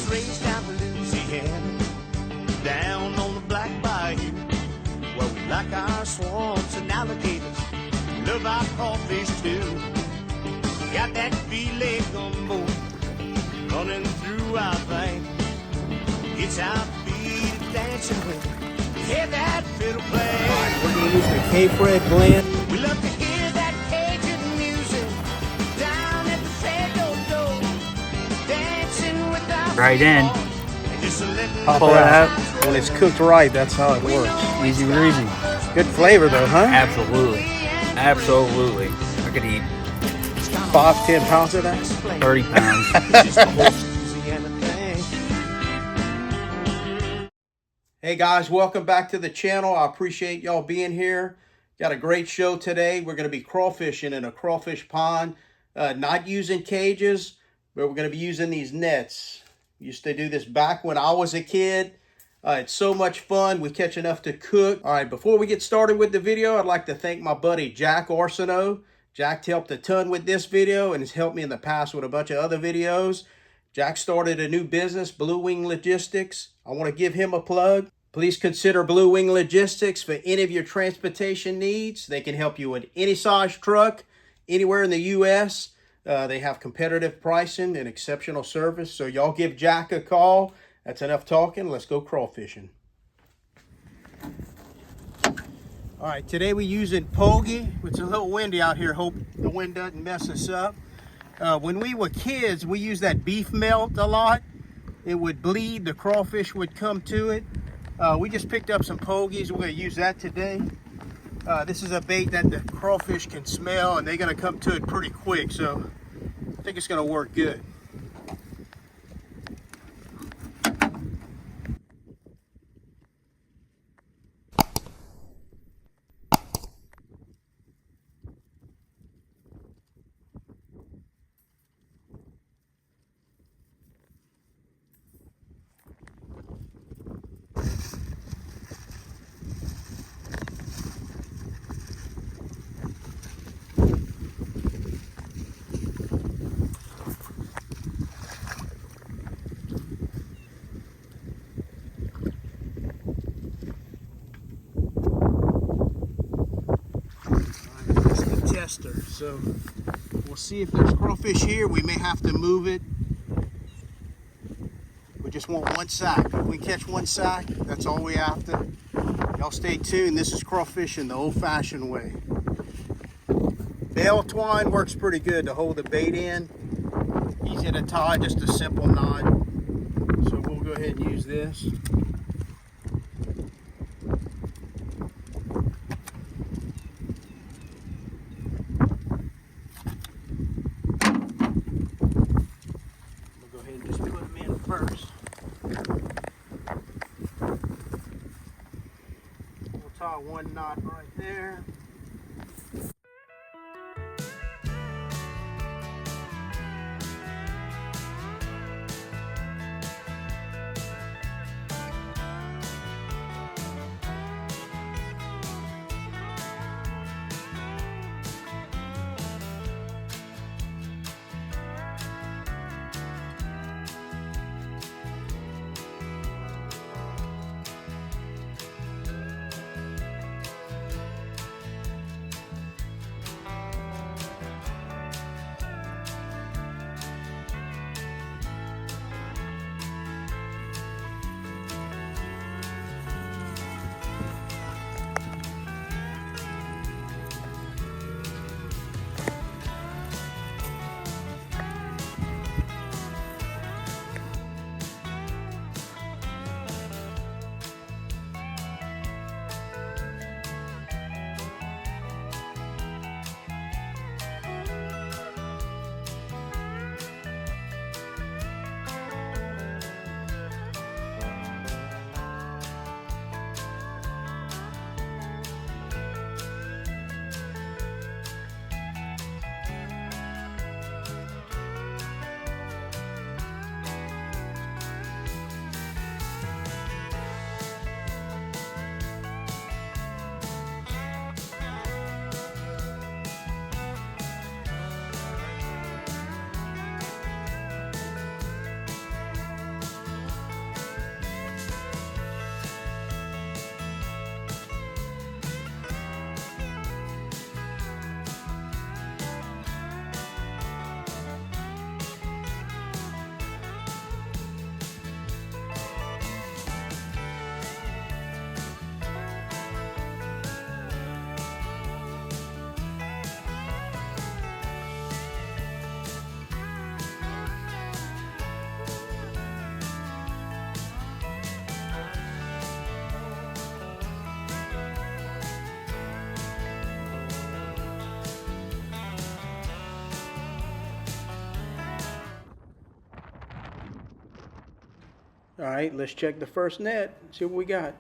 raised down in Louisiana, down on the Black Bayou, where we like our swamps and alligators, love our crawfish too. Got that filet gumbo running through our veins. It's our feet dancing with. Hear that fiddle play. All right, we're going to use the KFRED blend. We love to hear that Cajun music down at the Fado, dancing with our Right in. and just letting Pop Pull it out. When it's cooked right, that's how it works. Easy breezy. Good flavor though, huh? Absolutely. Absolutely. I could eat 5-10 pounds of that. 30 pounds. It's the whole Louisiana thing. Hey guys, welcome back to the channel. I appreciate y'all being here. Got a great show today. We're going to be crawfishing in a crawfish pond. Not using cages, but we're going to be using these nets. Used to do this back when I was a kid. It's so much fun. We catch enough to cook. All right, before we get started with the video, I'd like to thank my buddy Jack Arsenault. Jack helped a ton with this video and has helped me in the past with a bunch of other videos. Jack started a new business, Blue Wing Logistics. I want to give him a plug. Please consider Blue Wing Logistics for any of your transportation needs. They can help you with any size truck, anywhere in the U.S. They have competitive pricing and exceptional service. So y'all give Jack a call. That's enough talking. Let's go crawfishing. All right, today we're using Pogey. It's a little windy out here. Hope the wind doesn't mess us up. When we were kids, we used that beef melt a lot. It would bleed, the crawfish would come to it. We just picked up some Pogies. We're going to use that today. This is a bait that the crawfish can smell, and they're going to come to it pretty quick. So I think it's going to work good. So we'll see if there's crawfish here. We may have to move it. We just want one sack. If we catch one sack, that's all we have to. Y'all stay tuned. This is crawfishing the old-fashioned way. Bale twine works pretty good to hold the bait in. Easy to tie, just a simple knot. So we'll go ahead and use this. First, we'll tie one knot right there. All right, let's check the first net, see what we got.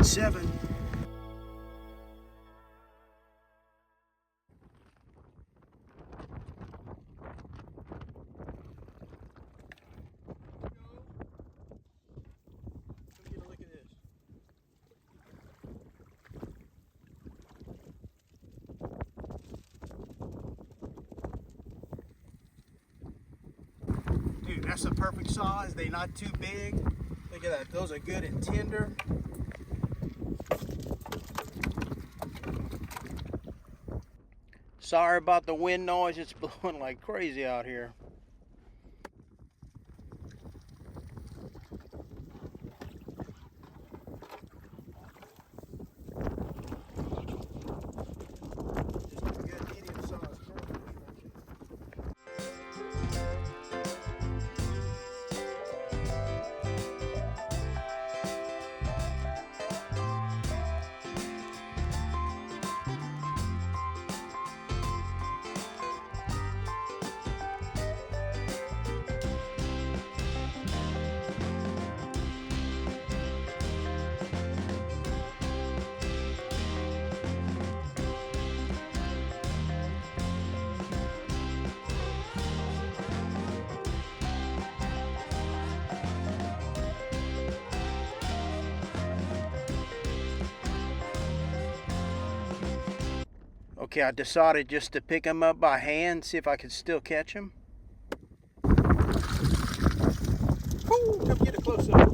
Seven. Dude, that's the perfect size. They're not too big. Look at that. Those are good and tender. Sorry about the wind noise. It's blowing like crazy out here. Okay, I decided just to pick them up by hand, see if I could still catch them. Woo, come get a close up.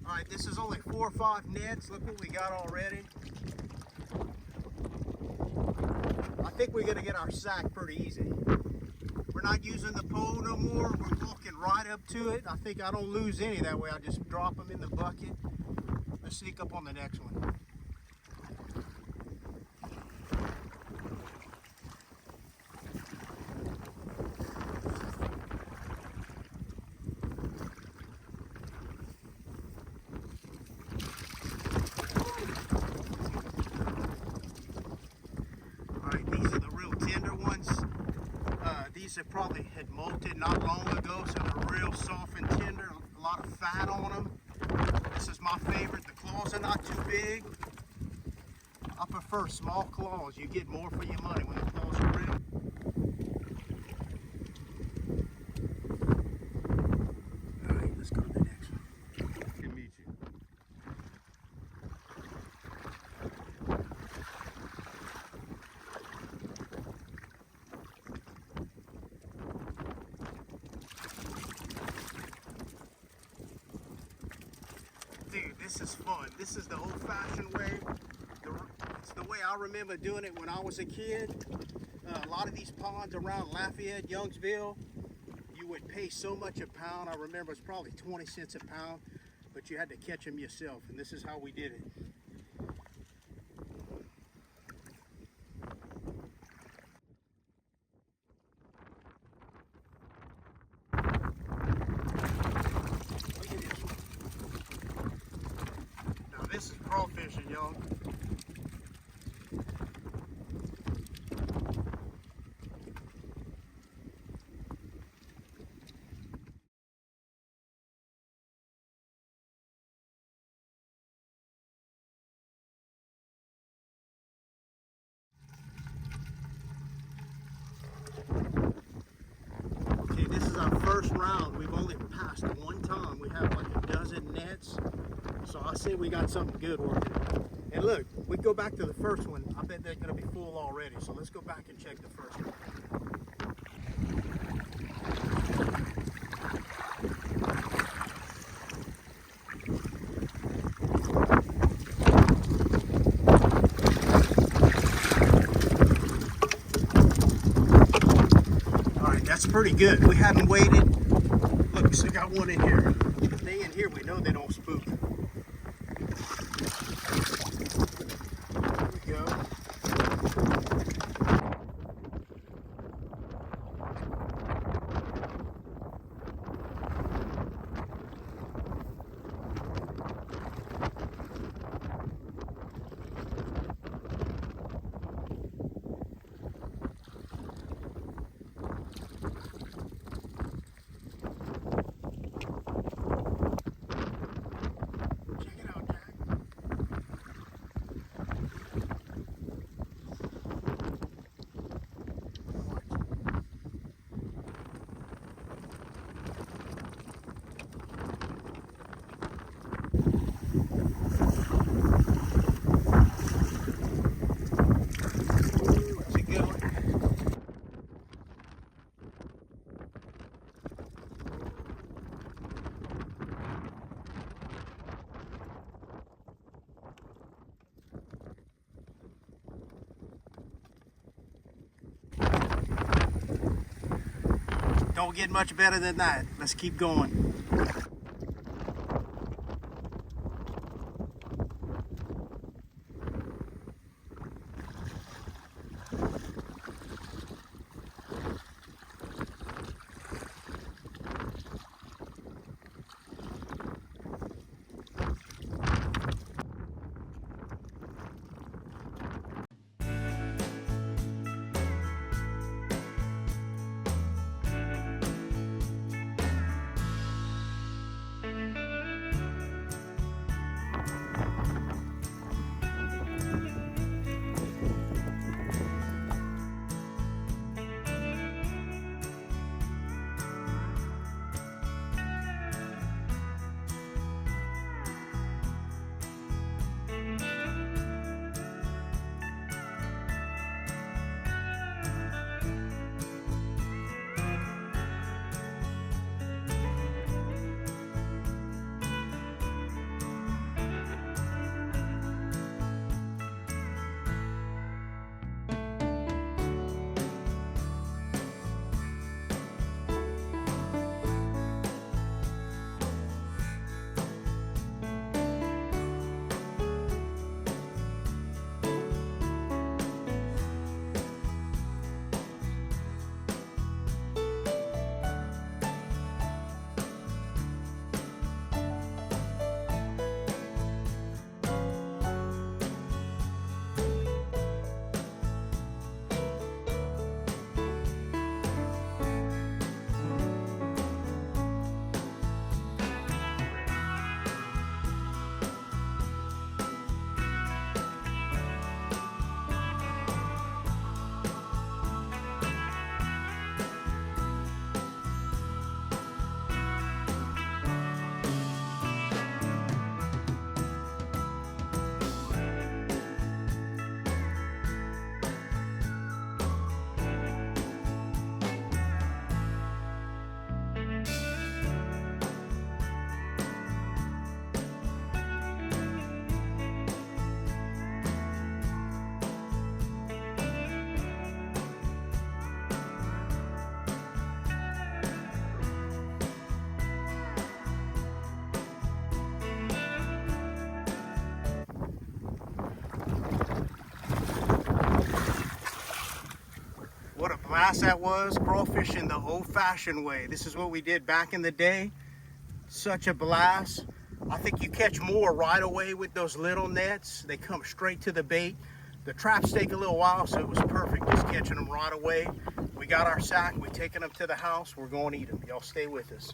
Alright, this is only 4 or 5 nets. Look what we got already. I think we're going to get our sack pretty easy. We're not using the pole no more. We're walking right up to it. I think I don't lose any that way. I just drop them in the bucket. Let's sneak up on the next one. These have probably had molted not long ago, so they're real soft and tender, a lot of fat on them. This is my favorite. The claws are not too big. I prefer small claws. You get more for your money when the claws are real. All right, let's go to the next one. Good to meet you. Dude, this is fun. This is the old-fashioned way. It's the way I remember doing it when I was a kid. A lot of these ponds around Lafayette, Youngsville, you would pay so much a pound. I remember it's probably 20 cents a pound, but you had to catch them yourself, and this is how we did it. This is crawfishing, y'all. Okay, this is our first round. We've only passed one time. We have like a dozen nets. So I say we got something good working. And look, we go back to the first one. I bet they're going to be full already. So let's go back and check the first one. That's pretty good. We haven't waited. Look, we still got one in here. If they in here, we know they don't spook. There we go. Don't get much better than that. Let's keep going. What a blast that was, crawfishing the old-fashioned way. This is what we did back in the day. Such a blast. I think you catch more right away with those little nets. They come straight to the bait. The traps take a little while, so it was perfect just catching them right away. We got our sack, we taking them to the house, we're going to eat them. Y'all stay with us.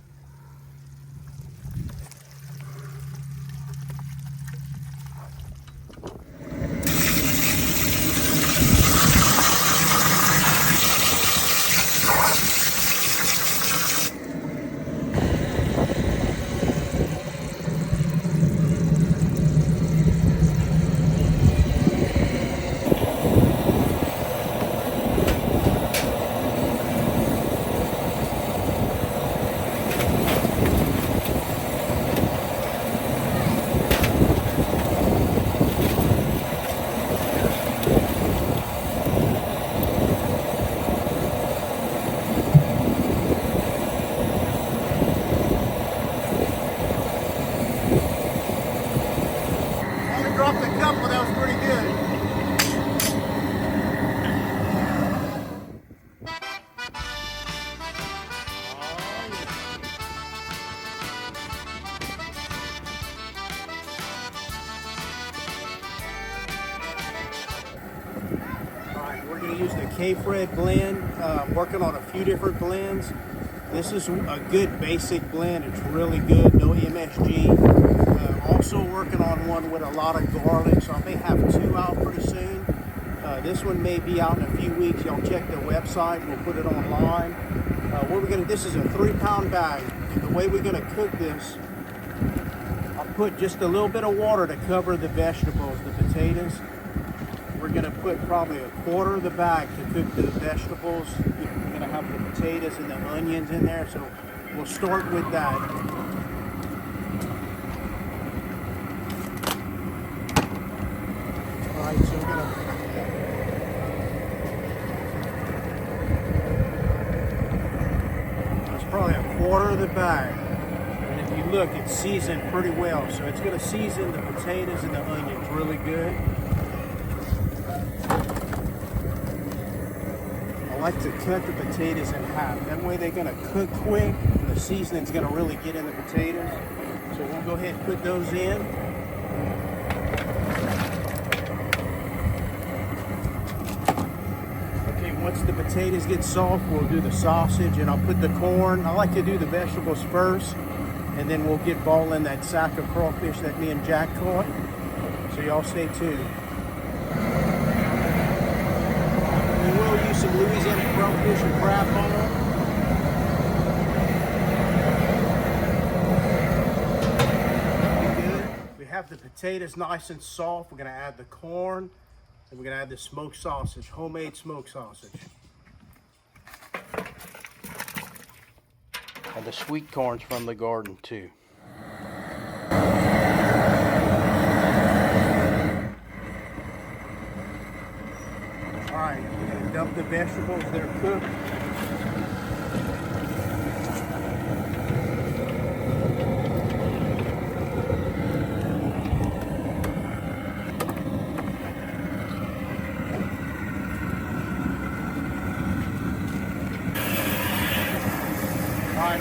we're going to use the KFRED blend. Working on a few different blends. This is a good basic blend. It's really good, no MSG. Also working on one with a lot of garlic, so I may have 2 out pretty soon. This one may be out in a few weeks. Y'all check the website. We'll put it online. What we're gonna, this is a 3-pound bag, and the way we're gonna cook this, I'll put just a little bit of water to cover the vegetables, the potatoes. We're gonna put probably a quarter of the bag to cook the vegetables. We're gonna have the potatoes and the onions in there, so we'll start with that. All right, so we're gonna probably a quarter of the bag, and if you look, it's seasoned pretty well, so it's going to season the potatoes and the onions really good. I like to cut the potatoes in half, that way they're going to cook quick and the seasoning's going to really get in the potatoes. So we'll go ahead and put those in. Once the potatoes get soft, we'll do the sausage, and I'll put the corn. I like to do the vegetables first, and then we'll get boiling that sack of crawfish that me and Jack caught. So y'all stay tuned. We will use some Louisiana crawfish and crab bone. Good. We have the potatoes nice and soft. We're gonna add the corn. And we're gonna add the smoked sausage, homemade smoked sausage. And the sweet corn's from the garden too. All right, we're gonna dump the vegetables that are cooked.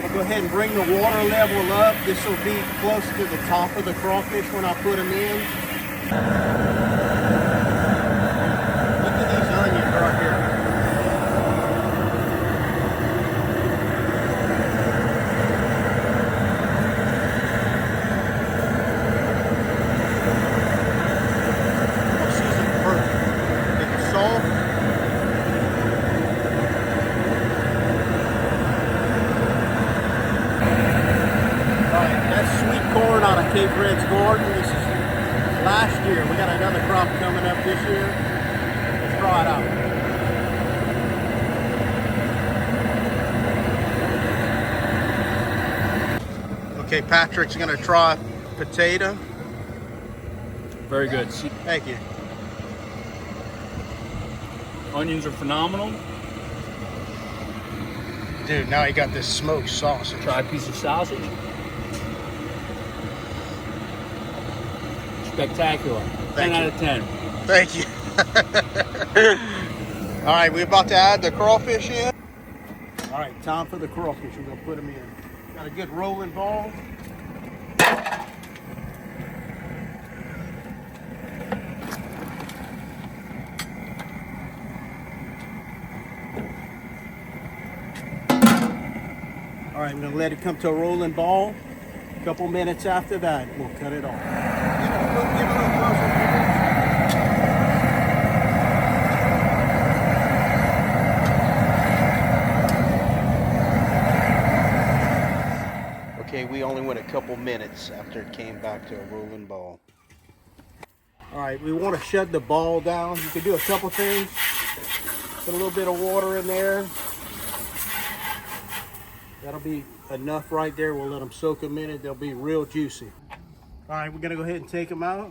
We'll go ahead and bring the water level up. This will be close to the top of the crawfish when I put them in. Look at these onions right here. This is perfect. It's soft. Corn out of KFred's garden. This is last year. We got another crop coming up this year. Let's try it out. Okay, Patrick's gonna try potato. Very good. Thank you. Onions are phenomenal. Dude, now you got this smoked sausage. Try a piece of sausage. Spectacular. 10 out of 10. Thank you. All right, we're about to add the crawfish in. All right, time for the crawfish. We're gonna put them in. Got a good rolling ball. All right, I'm gonna let it come to a rolling ball. A couple minutes after that, we'll cut it off. Give it a little closer. Okay, we only went a couple minutes after it came back to a rolling ball. All right, we want to shut the ball down. You can do a couple things. Put a little bit of water in there. That'll be enough right there. We'll let them soak a minute. They'll be real juicy. All right, we're gonna go ahead and take them out.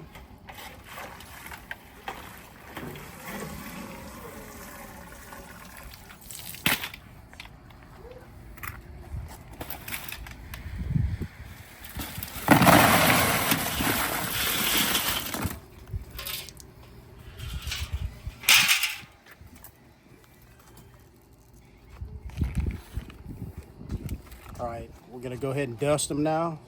All right, we're gonna go ahead and dust them now.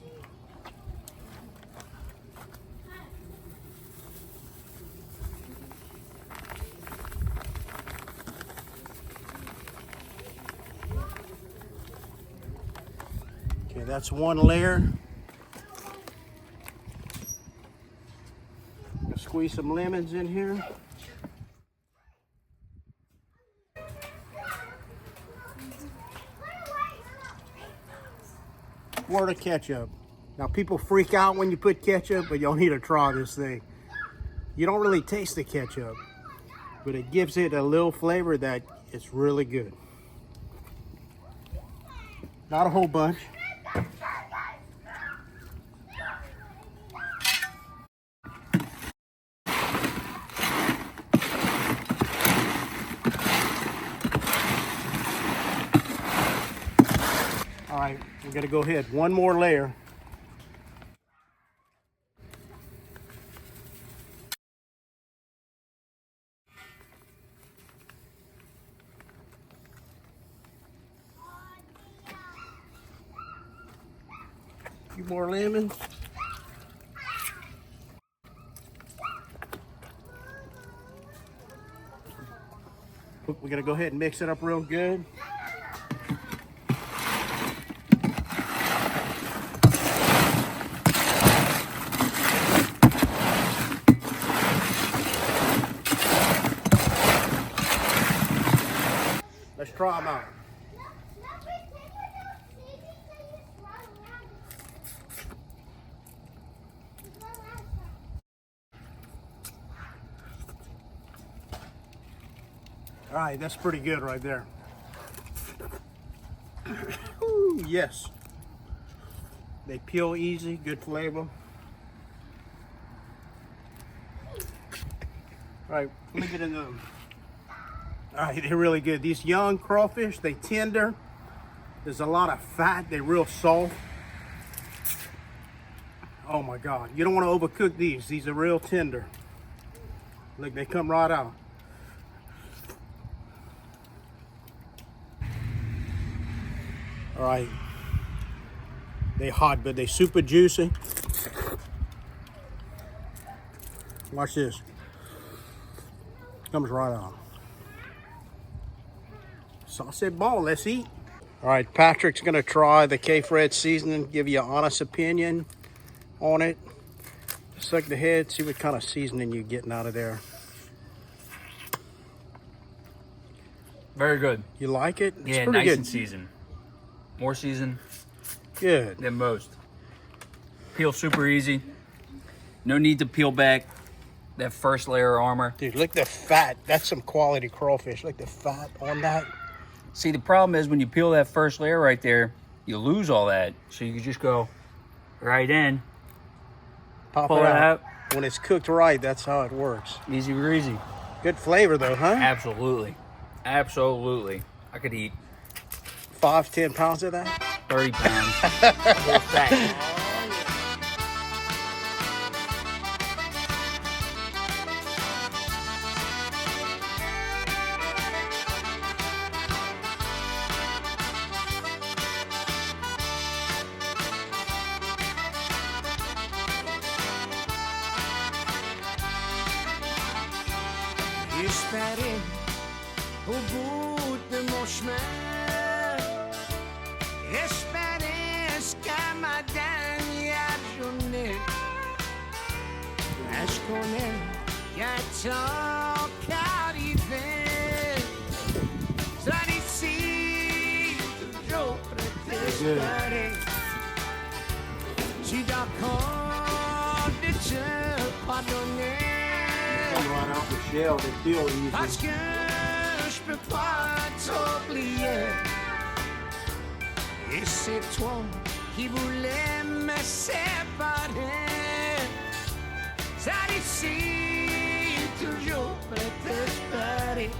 that's one layer. Squeeze some lemons in here. Word of ketchup. Now people freak out when you put ketchup, but y'all need to try this thing. You don't really taste the ketchup, but it gives it a little flavor that is really good. Not a whole bunch. All right, we're gonna go ahead, one more layer. A few more lemons. We're gonna go ahead and mix it up real good. Let's try them out. All right, that's pretty good right there. Ooh, yes. They peel easy, good flavor. All right, let me get into them. All right, they're really good. These young crawfish, they tender. There's a lot of fat, they're real soft. Oh my God, you don't want to overcook these. These are real tender. Look, they come right out. All right, they hot, but they super juicy. Watch this. Comes right out. So I said, ball, let's eat. All right, Patrick's gonna try the KFRED seasoning, give you an honest opinion on it. Just like the head, see what kind of seasoning you're getting out of there. Very good. You like it? Yeah, nice good. And seasoned. More seasoned. Good. Than most. Peel super easy. No need to peel back that first layer of armor. Dude, look at the fat. That's some quality crawfish. Look at the fat on that. See, the problem is when you peel that first layer right there, you lose all that. So you can just go right in. Pull it out. When it's cooked right, that's how it works. Easy breezy. Good flavor though, huh? Absolutely. Absolutely. I could eat 5-10 pounds of that? 30 pounds. Whole fat. Espere o bout de mon chemin. Espere jusqu'à ma dernière journée. Je connais qu'il y a un temps qu'arriver. Ça d'ici, toujours prêt d'espérer. Je suis d'accord de te pardonner. Right out the shell, they feel easy. Parce que je peux pas t'oublier. Et c'est toi qui voulais me séparer. Ça d'ici, toujours prêt d'espérer.